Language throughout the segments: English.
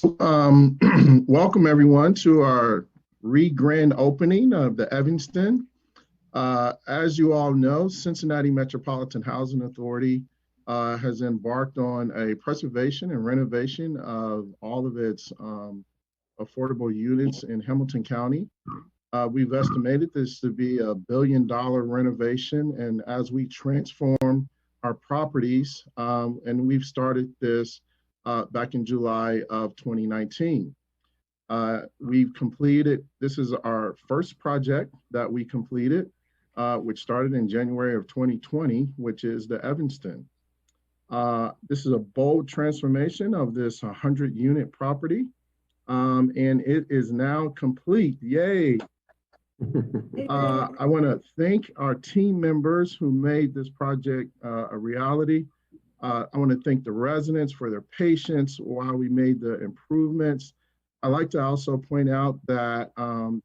Welcome everyone to our re-grand opening of the Evanston. As you all know, Cincinnati Metropolitan Housing Authority has embarked on a preservation and renovation of all of its affordable units in Hamilton County. We've estimated this to be $1 billion renovation, and as we transform our properties, and we've started this back in July of 2019. We've completed, this is our first project that we completed, which started in January of 2020, which is the Evanston. This is a bold transformation of this 100-unit property, and it is now complete. Yay! I want to thank our team members who made this project a reality. I want to thank the residents for their patience while we made the improvements. I'd like to also point out that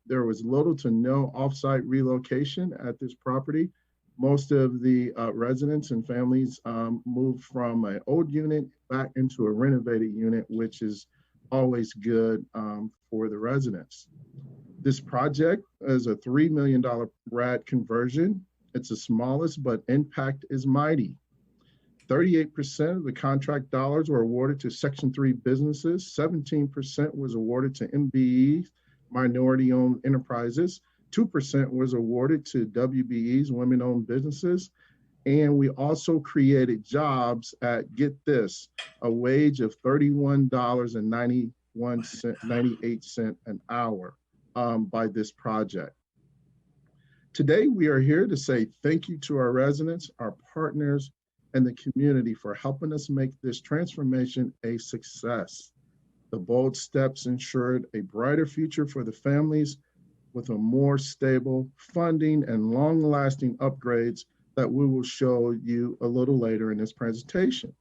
there was little to no offsite relocation at this property. Most of the residents and families moved from an old unit back into a renovated unit, which is always good for the residents. This project is a $3 million RAD conversion. It's the smallest, but impact is mighty. 38% of the contract dollars were awarded to Section 3 businesses, 17% was awarded to MBEs, minority-owned enterprises, 2% was awarded to WBEs, women-owned businesses, and we also created jobs at, get this, a wage of $31.98 an hour by this project. Today, we are here to say thank you to our residents, our partners, and the community for helping us make this transformation a success. The bold steps ensured a brighter future for the families with a more stable funding and long-lasting upgrades that we will show you a little later in this presentation.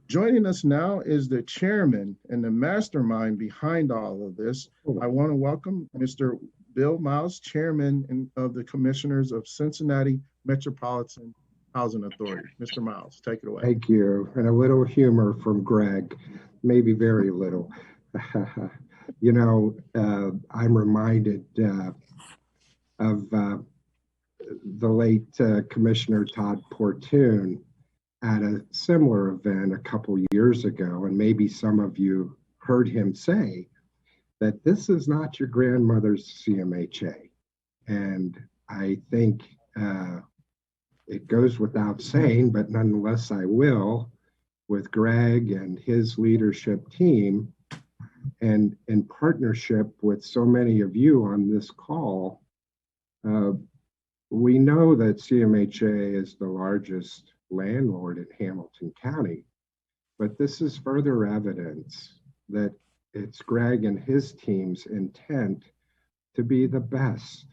Joining us now is the chairman and the mastermind behind all of this. I want to welcome Mr. Bill Miles, chairman of the commissioners of Cincinnati Metropolitan Housing Authority. Mr. Miles, take it away. Thank you. And a little humor from Greg, maybe very little. You know, I'm reminded of the late Commissioner Todd Portune at a similar event a couple years ago, and maybe some of you heard him say that this is not your grandmother's CMHA. And I think it goes without saying, but nonetheless I will, with Greg and his leadership team, and in partnership with so many of you on this call, we know that CMHA is the largest landlord in Hamilton County, but this is further evidence that it's Greg and his team's intent to be the best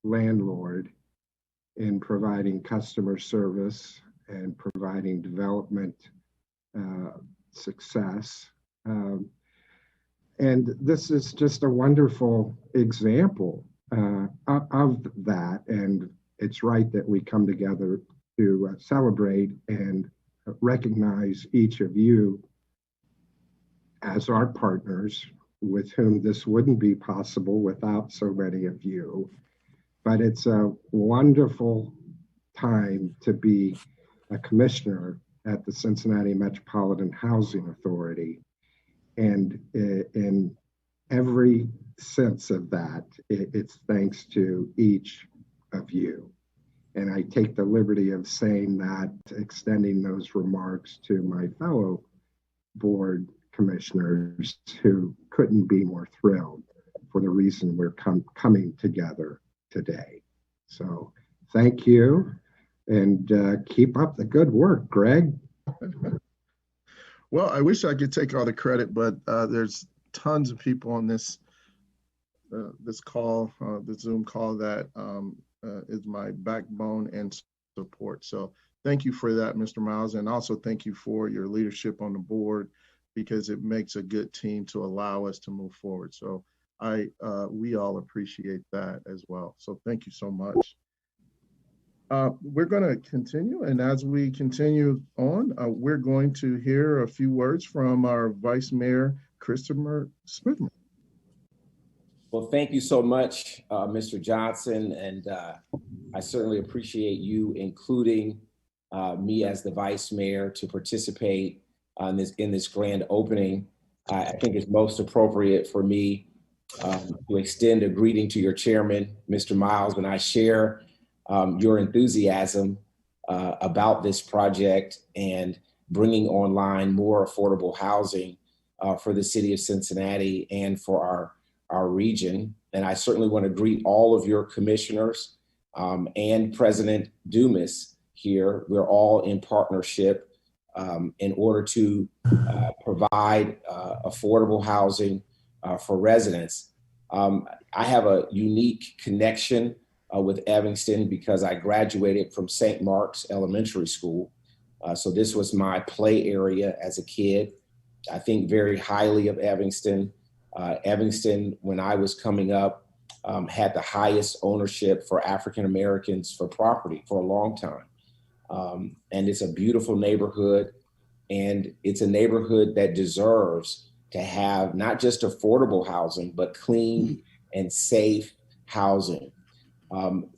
landlord in providing customer service and providing development success. And this is just a wonderful example of that. And it's right that we come together to celebrate and recognize each of you as our partners, with whom this wouldn't be possible without so many of you. But it's a wonderful time to be a commissioner at the Cincinnati Metropolitan Housing Authority. And in every sense of that, it's thanks to each of you. And I take the liberty of saying that, extending those remarks to my fellow board commissioners who couldn't be more thrilled for the reason we're coming together today. So thank you, and keep up the good work, Greg. Well, I wish I could take all the credit, but there's tons of people on this call, the Zoom call, that is my backbone and support. So thank you for that, Mr. Miles, and also thank you for your leadership on the board, because it makes a good team to allow us to move forward. So we all appreciate that as well. So thank you so much. We're going to continue, and as we continue on, we're going to hear a few words from our Vice Mayor, Christopher Smithman. Well, thank you so much, Mr. Johnson, and I certainly appreciate you including me as the vice mayor to participate in this grand opening. I think it's most appropriate for me to extend a greeting to your chairman, Mr. Miles, and I share your enthusiasm about this project and bringing online more affordable housing for the city of Cincinnati and for our region. And I certainly want to greet all of your commissioners and President Dumas here. We're all in partnership in order to provide affordable housing for residents. I have a unique connection with Evanston because I graduated from St. Mark's Elementary School. So this was my play area as a kid. I think very highly of Evanston. Evanston, when I was coming up, had the highest ownership for African Americans for property for a long time. And it's a beautiful neighborhood, and it's a neighborhood that deserves to have not just affordable housing, but clean and safe housing.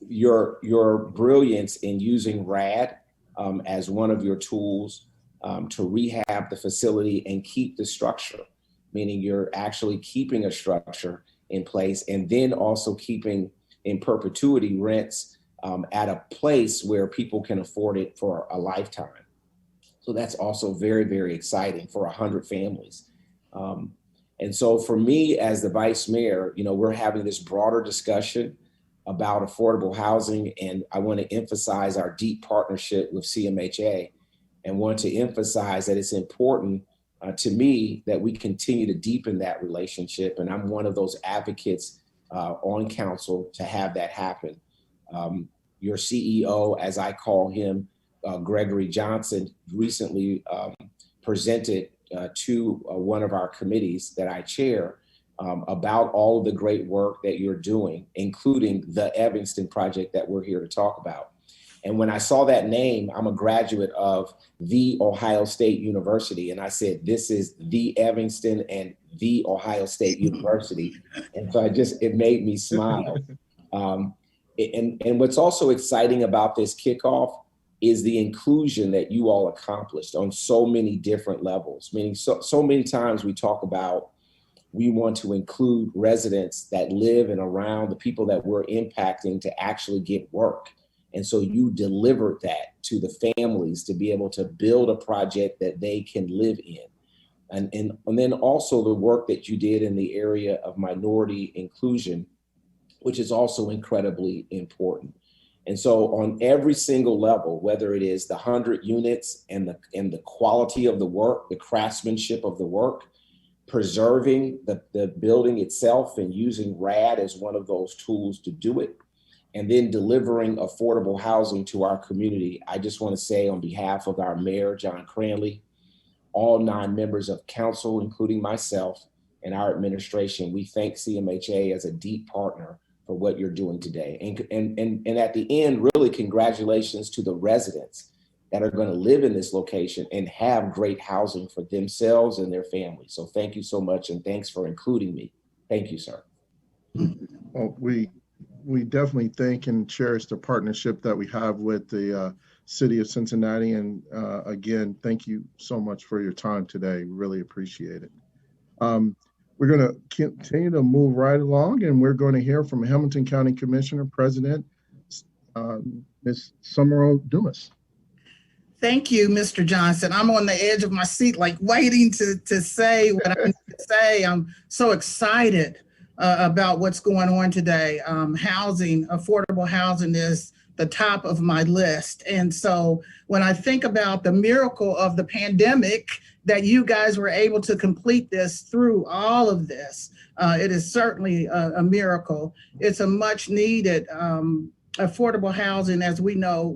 Your brilliance in using RAD as one of your tools to rehab the facility and keep the structure, meaning you're actually keeping a structure in place and then also keeping in perpetuity rents at a place where people can afford it for a lifetime. So that's also very, very exciting for 100 families. And so for me as the vice mayor, we're having this broader discussion about affordable housing, and I want to emphasize our deep partnership with CMHA and want to emphasize that it's important to me that we continue to deepen that relationship. And I'm one of those advocates on council to have that happen. Your CEO, as I call him, Gregory Johnson, recently presented to one of our committees that I chair about all of the great work that you're doing, including the Evanston project that we're here to talk about. And when I saw that name, I'm a graduate of the Ohio State University. And I said, this is the Evanston and the Ohio State University. And so it made me smile. And what's also exciting about this kickoff is the inclusion that you all accomplished on so many different levels, meaning so many times we talk about we want to include residents that live and around the people that we're impacting to actually get work. And so you delivered that to the families to be able to build a project that they can live in. And then also the work that you did in the area of minority inclusion, which is also incredibly important. And so on every single level, whether it is the 100 units and the quality of the work, the craftsmanship of the work, preserving the building itself and using RAD as one of those tools to do it, and then delivering affordable housing to our community. I just want to say on behalf of our mayor, John Cranley, all 9 members of council, including myself and our administration, we thank CMHA as a deep partner for what you're doing today. And at the end, really congratulations to the residents that are going to live in this location and have great housing for themselves and their families. So thank you so much, and thanks for including me. Thank you, sir. Well, we definitely thank and cherish the partnership that we have with the city of Cincinnati. And again, thank you so much for your time today. Really appreciate it. We're going to continue to move right along, and we're going to hear from Hamilton County Commissioner President Ms. Summerall Dumas. Thank you, Mr. Johnson. I'm on the edge of my seat, like waiting to say what I need to say. I'm so excited about what's going on today. Housing, affordable housing is the top of my list. And so when I think about the miracle of the pandemic, that you guys were able to complete this through all of this, it is certainly a miracle. It's a much needed affordable housing. As we know,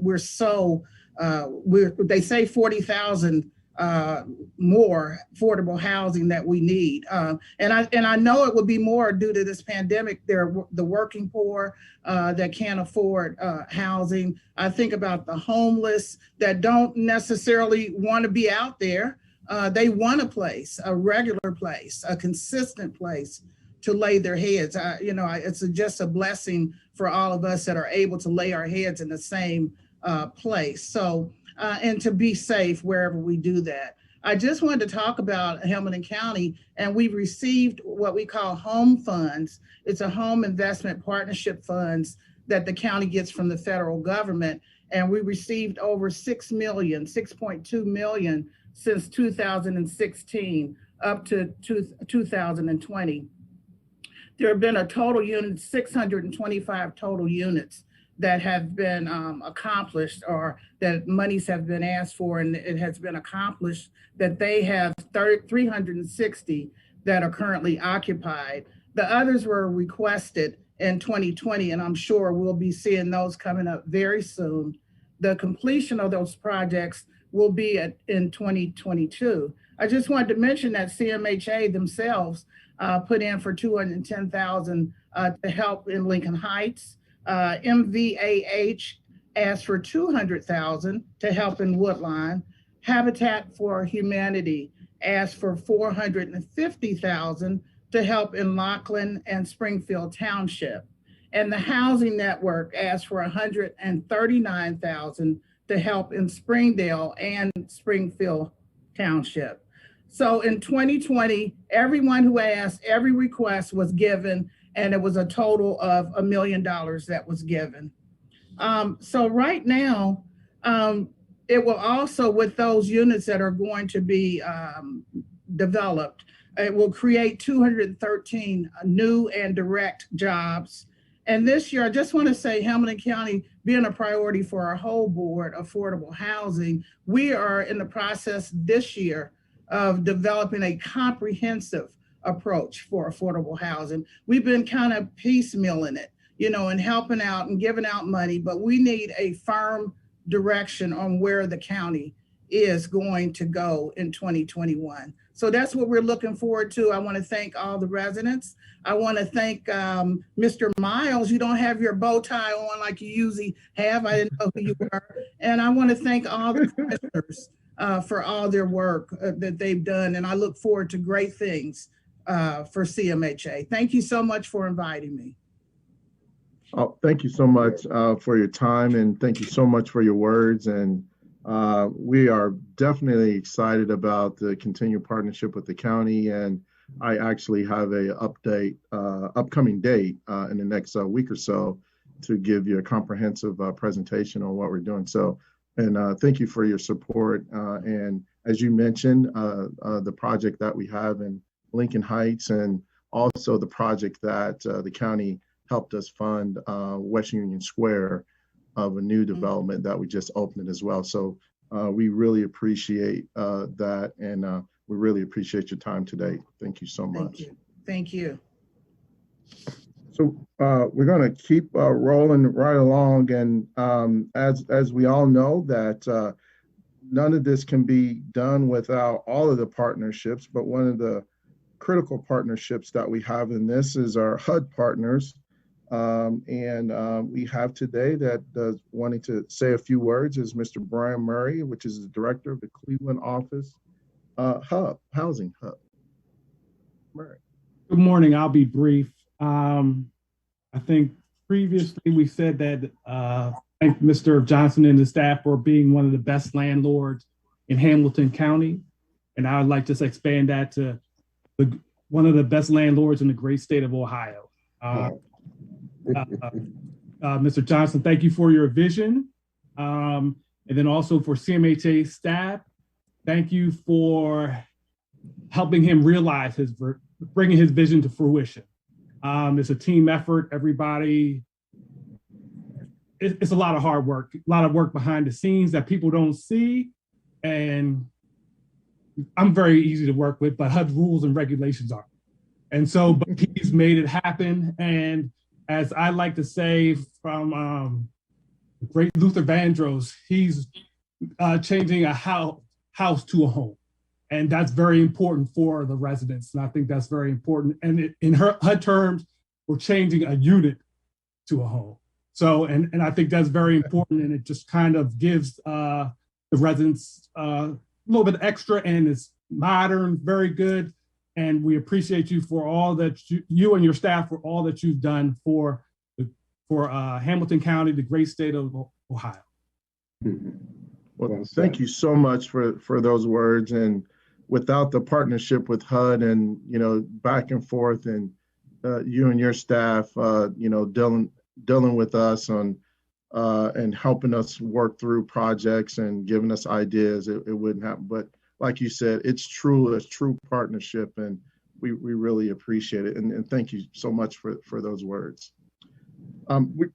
they say 40,000 more affordable housing that we need. And I know it would be more due to this pandemic. They're the working poor that can't afford housing. I think about the homeless that don't necessarily want to be out there They want a place, a regular place, a consistent place to lay their heads. It's just a blessing for all of us that are able to lay our heads in the same place. So, and to be safe wherever we do that. I just wanted to talk about Hamilton County, and we've received what we call home funds. It's a home investment partnership funds that the county gets from the federal government. And we received over 6.2 million since 2016 up to 2020. There have been a total unit, 625 total units that have been accomplished, or that monies have been asked for, and it has been accomplished, that they have 360 that are currently occupied. The others were requested in 2020, and I'm sure we'll be seeing those coming up very soon. The completion of those projects will be in 2022. I just wanted to mention that CMHA themselves put in for $210,000 to help in Lincoln Heights. MVAH asked for $200,000 to help in Woodline. Habitat for Humanity asked for $450,000 to help in Laughlin and Springfield Township. And the Housing Network asked for $139,000 to help in Springdale and Springfield Township. So in 2020, everyone who asked, every request was given, and it was a total of $1 million that was given. So right now, it will also, with those units that are going to be developed, it will create 213 new and direct jobs. And this year, I just want to say, Hamilton County, being a priority for our whole board, affordable housing, we are in the process this year of developing a comprehensive approach for affordable housing. We've been kind of piecemealing it, and helping out and giving out money, but we need a firm direction on where the county is going to go in 2021. So that's what we're looking forward to. I want to thank all the residents. I want to thank Mr. Miles. You don't have your bow tie on like you usually have. I didn't know who you were. And I want to thank all the commissioners for all their work that they've done. And I look forward to great things for CMHA. Thank you so much for inviting me. Oh, thank you so much for your time, and thank you so much for your words. And we are definitely excited about the continued partnership with the county. And I actually have a upcoming date in the next week or so to give you a comprehensive presentation on what we're doing. So, and thank you for your support. And as you mentioned, the project that we have in Lincoln Heights, and also the project that the county helped us fund, West Union Square, of a new development that we just opened as well. So we really appreciate that, and we really appreciate your time today. Thank you so much. Thank you. So we're going to keep rolling right along, and as we all know that none of this can be done without all of the partnerships, but one of the critical partnerships that we have in this is our Hud Partners. And we have today that wanting to say a few words is Mr. Brian Murray, which is the director of the Cleveland office, Housing Hub. Murray. Good morning. I'll be brief. I think previously we said that thank Mr. Johnson and the staff for being one of the best landlords in Hamilton County. And I would like to expand that to one of the best landlords in the great state of Ohio. Mr. Johnson, thank you for your vision. And then also for CMHA staff, thank you for helping him realize bringing his vision to fruition. It's a team effort, everybody. It's a lot of hard work, a lot of work behind the scenes that people don't see. And I'm very easy to work with, but HUD rules and regulations are. And so, but he's made it happen. And as I like to say from the great Luther Vandross, he's changing a house to a home. And that's very important for the residents. And I think that's very important. And in HUD terms, we're changing a unit to a home. So, and I think that's very important. And it just kind of gives the residents a little bit extra, and it's modern, very good. And we appreciate you for all that you and your staff for all that you've done for Hamilton County, the great state of Ohio. Well, thank you so much for those words. And without the partnership with HUD and, back and forth and you and your staff, dealing with us on and helping us work through projects and giving us ideas, it wouldn't happen. But like you said, it's true partnership, and we really appreciate it. And thank you so much for those words.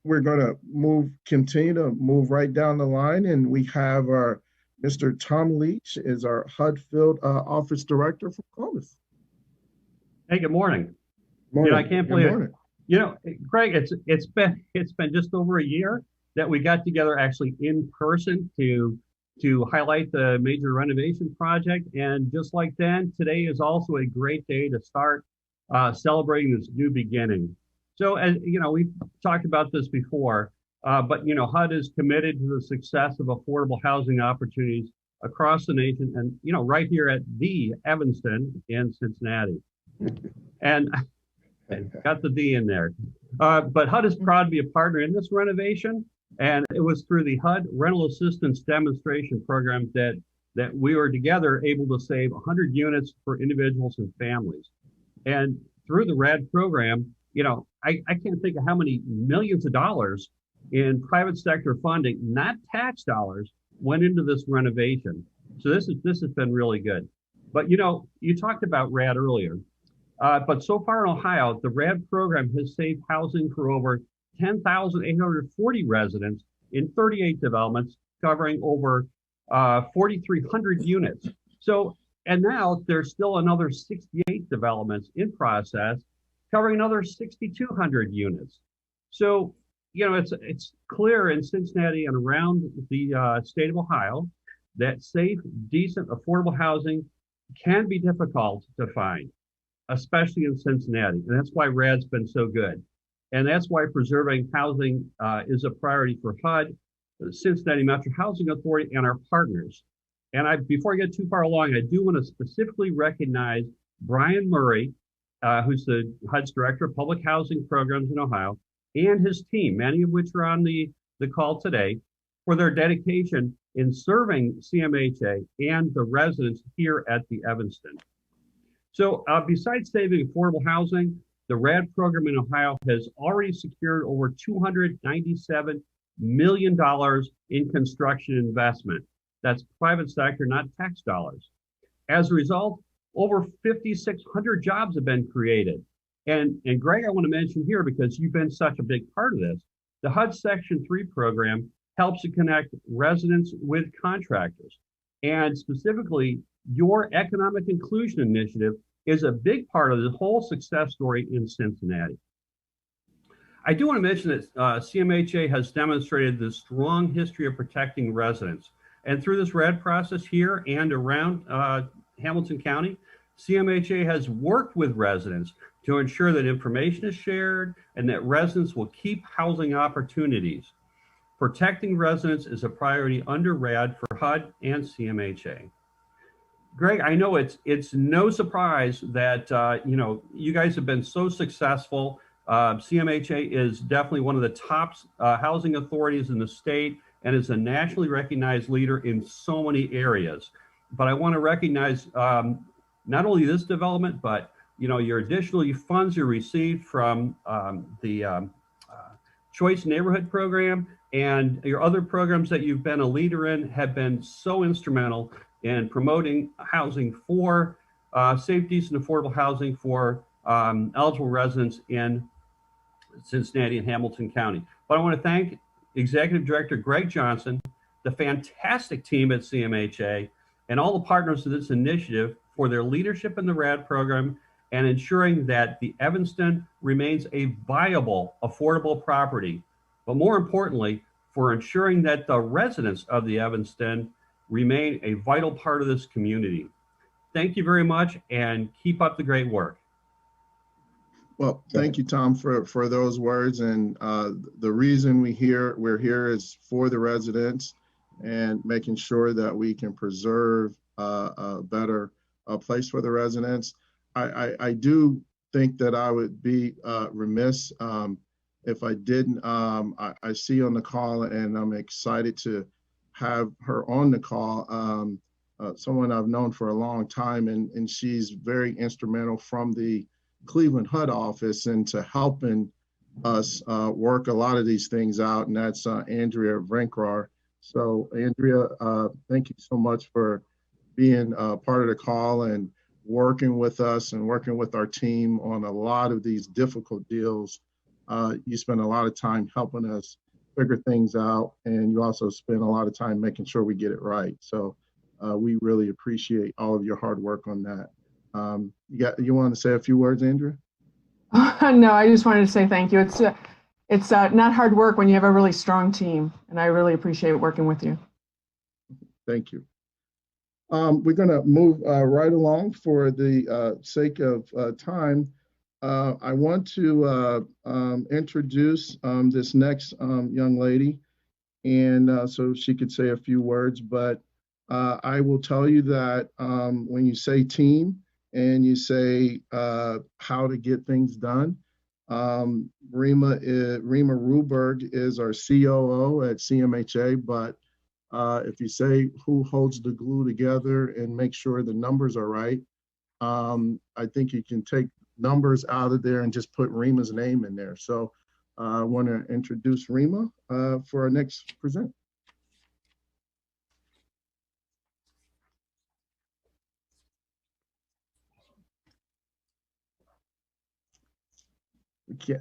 We're going to continue to move right down the line, and we have our Mr. Tom Leach is our HUD Field Office Director for Columbus. Hey, good morning. Morning. I can't believe it. Greg, it's been just over a year that we got together actually in person to highlight the major renovation project. And just like then, today is also a great day to start celebrating this new beginning. So, as we've talked about this before, but HUD is committed to the success of affordable housing opportunities across the nation, and right here at the Evanston in Cincinnati, and got the D in there. But HUD is proud to be a partner in this renovation, and it was through the HUD Rental Assistance Demonstration Program that we were together able to save 100 units for individuals and families. And through the RAD program, I can't think of how many millions of dollars in private sector funding, not tax dollars, went into this renovation. So this has been really good. But you talked about RAD earlier, but so far in Ohio, the RAD program has saved housing for over 10,840 residents in 38 developments, covering over 4,300 units. So, and now there's still another 68 developments in process, covering another 6,200 units. So, it's clear in Cincinnati and around the state of Ohio that safe, decent, affordable housing can be difficult to find, especially in Cincinnati. And that's why RAD's been so good. And that's why preserving housing is a priority for HUD, the Cincinnati Metro Housing Authority, and our partners. And before I get too far along, I do want to specifically recognize Brian Murray, who's the HUD's Director of Public Housing Programs in Ohio, and his team, many of which are on the call today, for their dedication in serving CMHA and the residents here at the Evanston. So besides saving affordable housing, the RAD program in Ohio has already secured over $297 million in construction investment. That's private sector, not tax dollars. As a result, over 5,600 jobs have been created. And Greg, I want to mention here, because you've been such a big part of this, the HUD Section 3 program helps to connect residents with contractors. And specifically, your economic inclusion initiative is a big part of the whole success story in Cincinnati. I do want to mention that CMHA has demonstrated the strong history of protecting residents. And through this RAD process here and around Hamilton County, CMHA has worked with residents to ensure that information is shared and that residents will keep housing opportunities. Protecting residents is a priority under RAD for HUD and CMHA. Greg, I know it's no surprise that you guys have been so successful. CMHA is definitely one of the top housing authorities in the state and is a nationally recognized leader in so many areas. But I want to recognize not only this development, but your additional funds you received from the Choice Neighborhood Program and your other programs that you've been a leader in have been so instrumental in promoting housing for safe, decent, affordable housing for eligible residents in Cincinnati and Hamilton County. But I want to thank Executive Director Greg Johnson, the fantastic team at CMHA, and all the partners of this initiative for their leadership in the RAD program and ensuring that the Evanston remains a viable, affordable property. But more importantly, for ensuring that the residents of the Evanston remain a vital part of this community. Thank you very much, and keep up the great work. Well, thank you, Tom, for those words. And the reason we're here is for the residents and making sure that we can preserve a better place for the residents. I do think that I would be remiss if I didn't. I see on the call, and I'm excited to have her on the call. Someone I've known for a long time, and she's very instrumental from the Cleveland HUD office into helping us work a lot of these things out, and that's Andrea Vrenkrar. So Andrea, thank you so much for being part of the call and working with us and working with our team on a lot of these difficult deals. You spend a lot of time helping us figure things out, and you also spend a lot of time making sure we get it right. So we really appreciate all of your hard work on that. You want to say a few words, Andrea? No, I just wanted to say thank you. It's not hard work when you have a really strong team, and I really appreciate working with you. Thank you. We're going to move right along for the sake of time. I want to introduce this next young lady, and so she could say a few words, but I will tell you that when you say team and you say how to get things done, Rima Ruberg is our COO at CMHA, but if you say who holds the glue together and make sure the numbers are right, I think you can take numbers out of there and just put Rima's name in there. So I want to introduce Rima for our next present.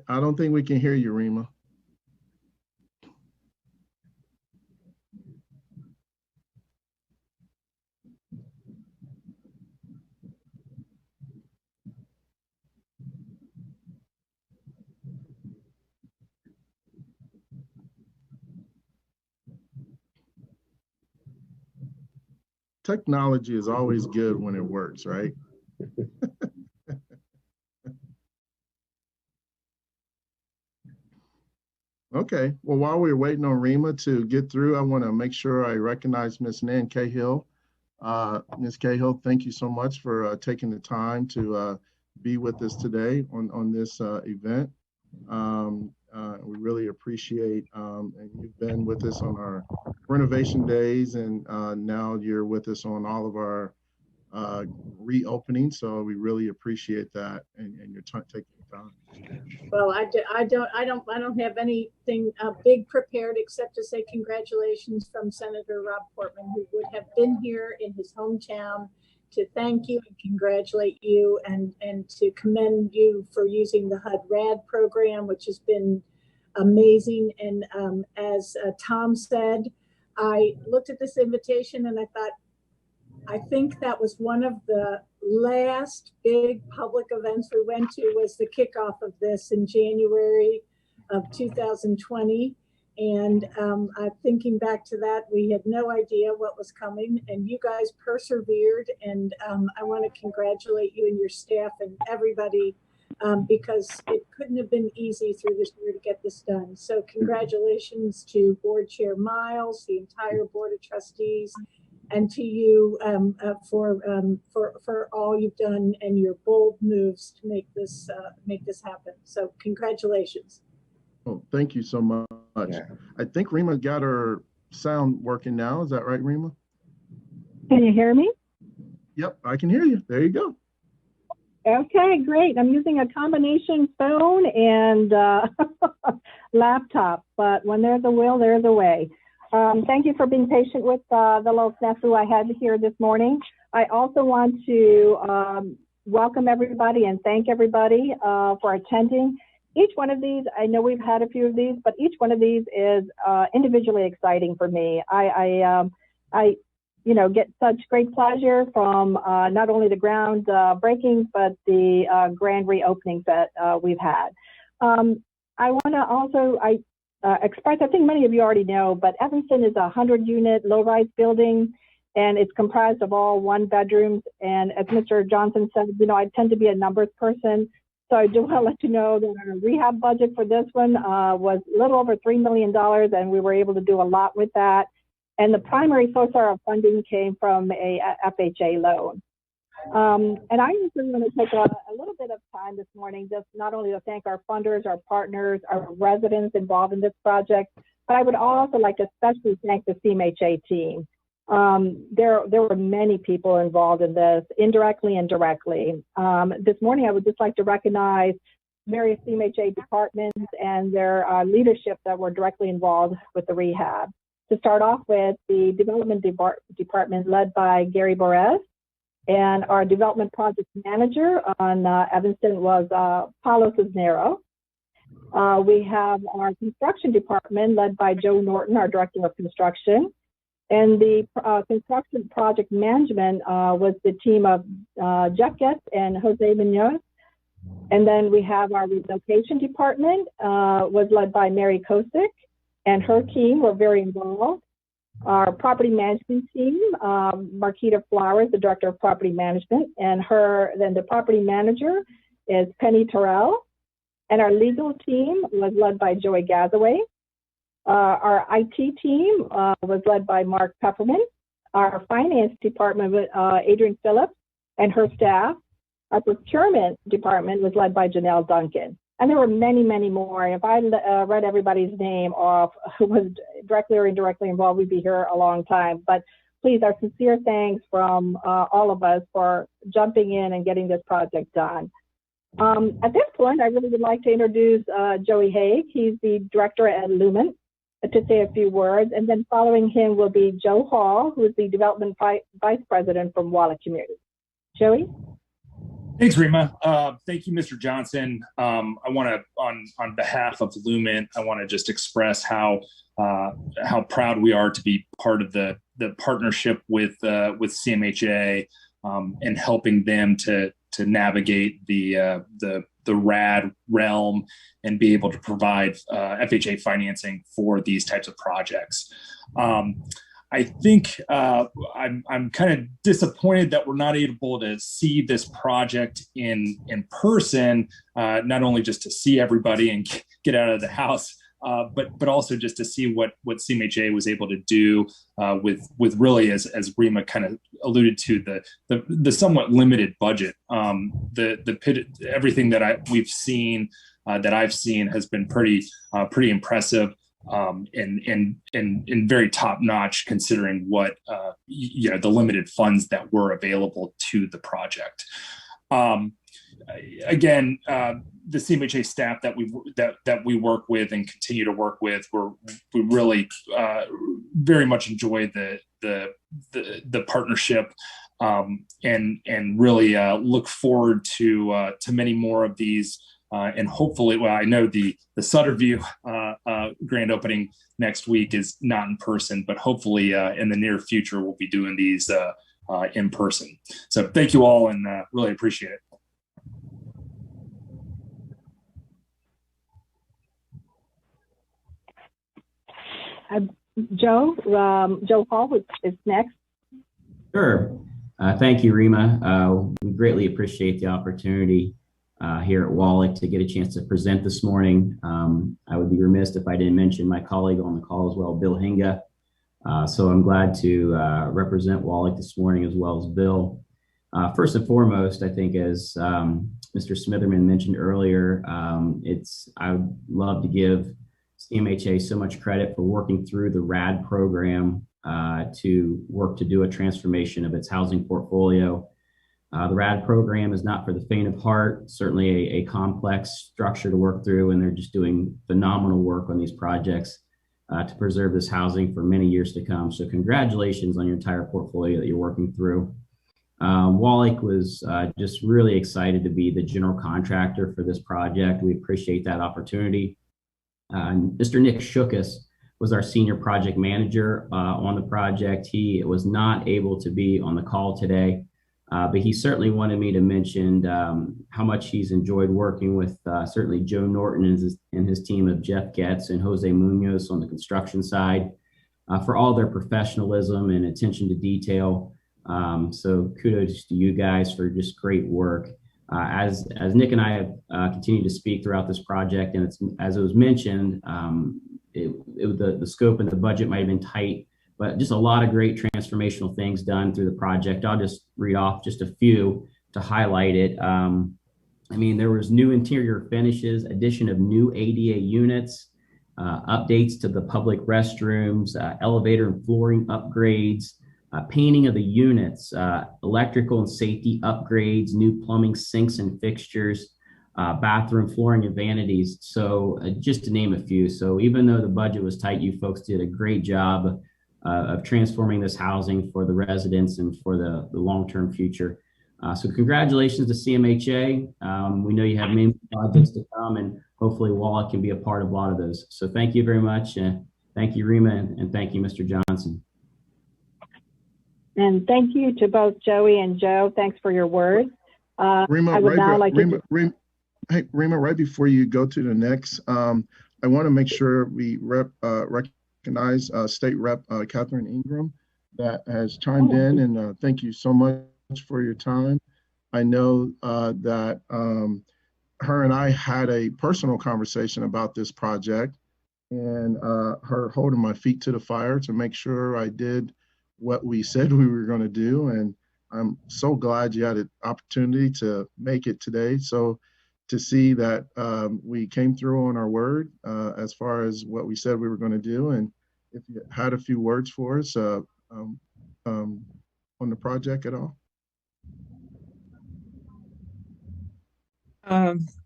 I don't think we can hear you, Rima. Technology is always good when it works, right? Okay, well, while we're waiting on Rima to get through, I want to make sure I recognize Ms. Nan Cahill. Ms. Cahill, thank you so much for taking the time to be with us today on this event. We really appreciate, and you've been with us on our renovation days, and now you're with us on all of our reopening. So we really appreciate that and your time, taking the time. Well, I don't have anything big prepared except to say congratulations from Senator Rob Portman, who would have been here in his hometown to thank you and congratulate you and to commend you for using the HUD RAD program, which has been amazing. And as Tom said, I looked at this invitation and I thought, I think that was one of the last big public events we went to, was the kickoff of this in January of 2020. And I'm thinking back to that, we had no idea what was coming, and you guys persevered. And I want to congratulate you and your staff and everybody, because it couldn't have been easy through this year to get this done. So congratulations to Board Chair Miles, the entire Board of Trustees, and to you for all you've done and your bold moves to make this happen. So congratulations. Oh, thank you so much. Yeah. I think Rima got her sound working now. Is that right, Rima? Can you hear me? Yep, I can hear you. There you go. Okay, great. I'm using a combination phone and laptop, but when there's a will, there's a way. Thank you for being patient with the little snafu I had here this morning. I also want to welcome everybody and thank everybody for attending. Each one of these, I know we've had a few of these, but each one of these is individually exciting for me. I get such great pleasure from not only the ground breaking, but the grand reopenings that we've had. I want to also express, I think many of you already know, but Evanston is a 100-unit low-rise building, and it's comprised of all one-bedrooms. And as Mr. Johnson said, I tend to be a numbers person. So I do want to let you know that our rehab budget for this one was a little over $3 million, and we were able to do a lot with that. And the primary source of our funding came from a FHA loan. And I just want to take a little bit of time this morning, just not only to thank our funders, our partners, our residents involved in this project, but I would also like to especially thank the CMHA team. There were many people involved in this, indirectly and directly. This morning, I would just like to recognize various CMHA departments and their leadership that were directly involved with the rehab. To start off with, the development department led by Gary Borez, and our development project manager on Evanston was Paulo Cisnero. We have our construction department led by Joe Norton, our director of construction. And the construction project management was the team of Jeff Getz and Jose Munoz. And then we have our relocation department was led by Mary Kosick, and her team were very involved. Our property management team, Marquita Flowers, the director of property management, and then the property manager is Penny Terrell. And our legal team was led by Joey Gazaway. Our IT team was led by Mark Pepperman. Our finance department with Adrienne Phillips and her staff. Our procurement department was led by Janelle Duncan. And there were many, many more. If I read everybody's name off who was directly or indirectly involved, we'd be here a long time. But please, our sincere thanks from all of us for jumping in and getting this project done. At this point, I really would like to introduce Joey Haig. He's the director at Lumen, to say a few words. And then following him will be Joe Hall, who is the development vice president from Wallach Community. Joey? Thanks, Rima. Thank you, Mr. Johnson. I want to, on behalf of Lumen, I want to just express how proud we are to be part of the partnership with CMHA and helping them to navigate the RAD realm and be able to provide FHA financing for these types of projects. I think I'm kind of disappointed that we're not able to see this project in person, not only just to see everybody and get out of the house, but also just to see what CMHA was able to do with really, as Rima kind of alluded to, the somewhat limited budget. Everything that we've seen, that I've seen, has been pretty impressive. And very top notch, considering what the limited funds that were available to the project. Again, the CMHA staff that we work with and continue to work with, we really very much enjoy the partnership, and really look forward to many more of these. And hopefully, well, I know the Sutterview grand opening next week is not in person, but hopefully in the near future, we'll be doing these in person. So thank you all, and really appreciate it. Joe Hall is next. Sure. Thank you, Rima. We greatly appreciate the opportunity here at Wallach to get a chance to present this morning. I would be remiss if I didn't mention my colleague on the call as well, Bill Hinga. So I'm glad to represent Wallach this morning as well as Bill. First and foremost, I think, as Mr. Smitherman mentioned earlier, I would love to give CMHA so much credit for working through the RAD program to work to do a transformation of its housing portfolio. The RAD program is not for the faint of heart, certainly a complex structure to work through, and they're just doing phenomenal work on these projects to preserve this housing for many years to come. So congratulations on your entire portfolio that you're working through. Wallach was just really excited to be the general contractor for this project. We appreciate that opportunity. Mr. Nick Shukas was our senior project manager on the project. He was not able to be on the call today, but he certainly wanted me to mention how much he's enjoyed working with certainly Joe Norton and his team of Jeff Getz and Jose Munoz on the construction side for all their professionalism and attention to detail. So kudos to you guys for just great work. As Nick and I have continued to speak throughout this project, and as it was mentioned, the scope and the budget might have been tight, but just a lot of great transformational things done through the project. I'll just read off just a few to highlight it. I mean, there was new interior finishes, addition of new ADA units, updates to the public restrooms, elevator and flooring upgrades, painting of the units, electrical and safety upgrades, new plumbing sinks and fixtures, bathroom flooring and vanities. So just to name a few. So even though the budget was tight, you folks did a great job of transforming this housing for the residents and for the long-term future. So congratulations to CMHA. We know you have many projects to come, and hopefully Wallach can be a part of a lot of those. So thank you very much. Thank you, Rima, and thank you, Mr. Johnson. And thank you to both Joey and Joe. Thanks for your words. Rima, hey, Rima, right before you go to the next, I want to make sure we recognize State Rep Catherine Ingram that has chimed in, and thank you so much for your time. I know that her and I had a personal conversation about this project, and her holding my feet to the fire to make sure I did what we said we were going to do. And I'm so glad you had an opportunity to make it today. So to see that we came through on our word as far as what we said we were going to do. And if you had a few words for us on the project at all.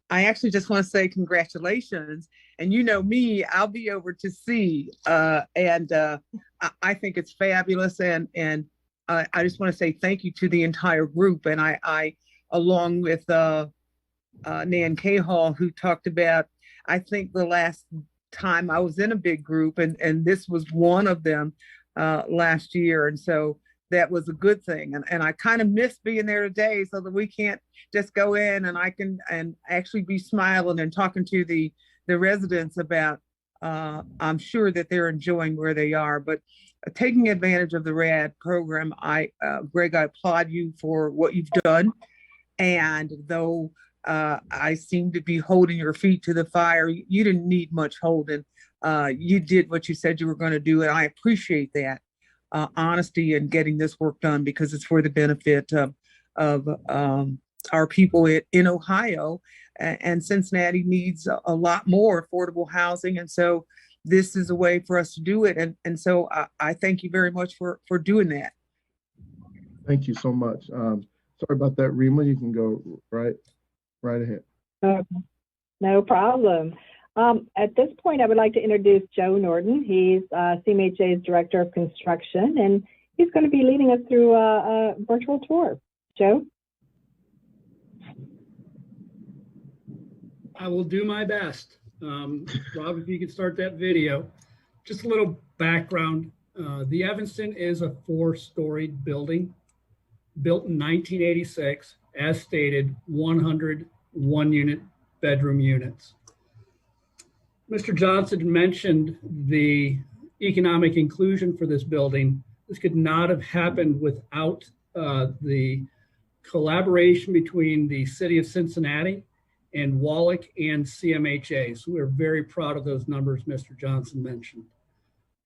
I actually just want to say congratulations. And you know me, I'll be over to see. I think it's fabulous. And I just want to say thank you to the entire group. And I along with Nan Cahall, who talked about, I think the last time I was in a big group, and this was one of them last year. And so that was a good thing. And I kind of miss being there today, so that we can't just go in and I can actually be smiling and talking to the residents about, I'm sure that they're enjoying where they are, but taking advantage of the RAD program, Greg, I applaud you for what you've done. And though I seem to be holding your feet to the fire, you didn't need much holding. You did what you said you were going to do, and I appreciate that honesty and getting this work done, because it's for the benefit of our people in Ohio. And Cincinnati needs a lot more affordable housing, and so this is a way for us to do it. And so I thank you very much for doing that. Thank you so much. Sorry about that, Rima. You can go right ahead. No problem. At this point, I would like to introduce Joe Norton. He's CMHA's Director of Construction, and he's going to be leading us through a virtual tour. Joe? I will do my best. Rob, if you could start that video. Just a little background. The Evanston is a 4-storied building built in 1986, as stated, 100 one-unit bedroom units. Mr. Johnson mentioned the economic inclusion for this building. This could not have happened without the collaboration between the city of Cincinnati and Wallach and CMHA. So we're very proud of those numbers Mr. Johnson mentioned.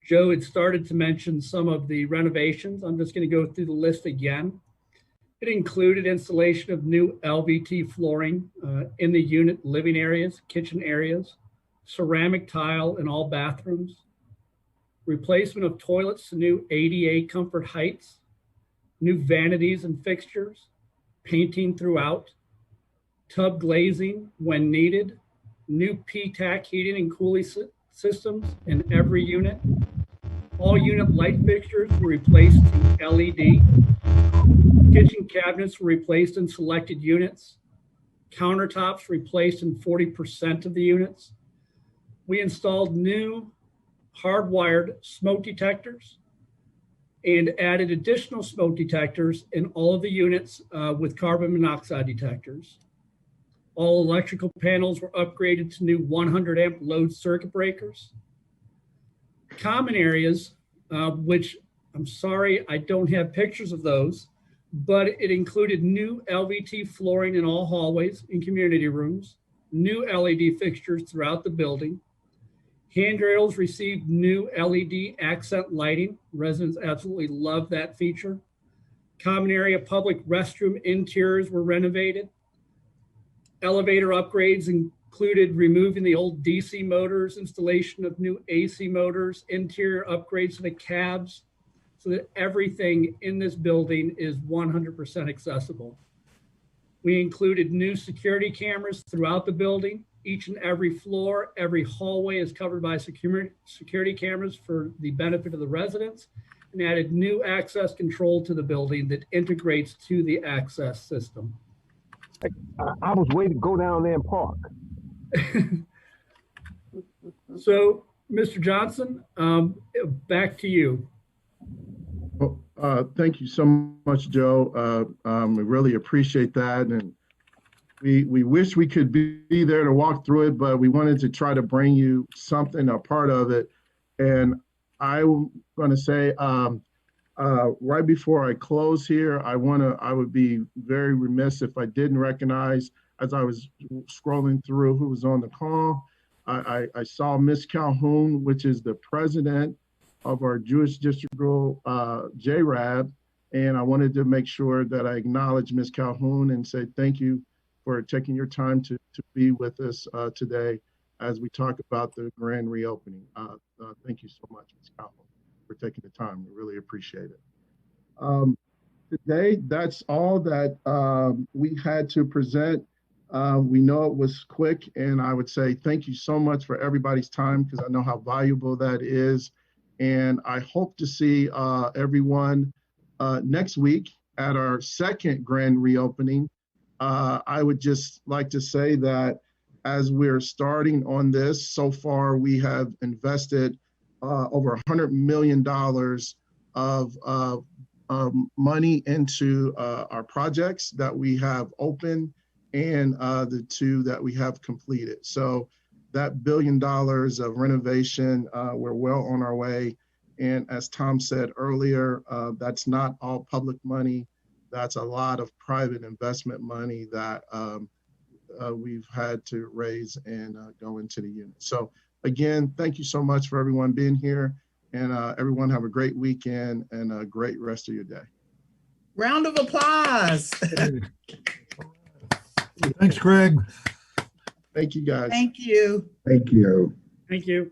Joe had started to mention some of the renovations. I'm just going to go through the list again. It included installation of new LVT flooring in the unit living areas, kitchen areas, ceramic tile in all bathrooms, replacement of toilets to new ADA comfort heights, new vanities and fixtures, painting throughout, tub glazing when needed, new PTAC heating and cooling systems in every unit. All unit light fixtures were replaced to LED. Kitchen cabinets were replaced in selected units. Countertops replaced in 40% of the units. We installed new hardwired smoke detectors and added additional smoke detectors in all of the units with carbon monoxide detectors. All electrical panels were upgraded to new 100 amp load circuit breakers. Common areas, which I'm sorry, I don't have pictures of those, but it included new LVT flooring in all hallways and community rooms, new LED fixtures throughout the building, Handrails received new LED accent lighting. Residents absolutely love that feature. Common area public restroom interiors were renovated. Elevator upgrades included removing the old DC motors, installation of new AC motors, interior upgrades to the cabs, so that everything in this building is 100% accessible. We included new security cameras throughout the building. Each and every floor, every hallway is covered by security cameras for the benefit of the residents, and added new access control to the building that integrates to the access system. I was waiting to go down there and park. So, Mr. Johnson, back to you. Well, thank you so much, Joe. We really appreciate that. And we wish we could be there to walk through it, but we wanted to try to bring you something, a part of it. And I'm going to say, right before I close here, I would be very remiss if I didn't recognize, as I was scrolling through who was on the call, I saw Ms. Calhoun, which is the president of our Jewish Districtal JRAB, and I wanted to make sure that I acknowledge Ms. Calhoun and say thank you for taking your time to be with us today as we talk about the grand reopening. Thank you so much, Ms. Calhoun, for taking the time. We really appreciate it. Today, that's all that we had to present. We know it was quick, and I would say thank you so much for everybody's time, because I know how valuable that is. And I hope to see everyone next week at our second grand reopening. I would just like to say that as we're starting on this, so far we have invested over $100 million of money into our projects that we have open and the two that we have completed. So that $1 billion of renovation, we're well on our way. And as Tom said earlier, that's not all public money. That's a lot of private investment money that we've had to raise and go into the unit. So again, thank you so much for everyone being here, and everyone have a great weekend and a great rest of your day. Round of applause. Thanks, Greg. Thank you, guys. Thank you. Thank you. Thank you.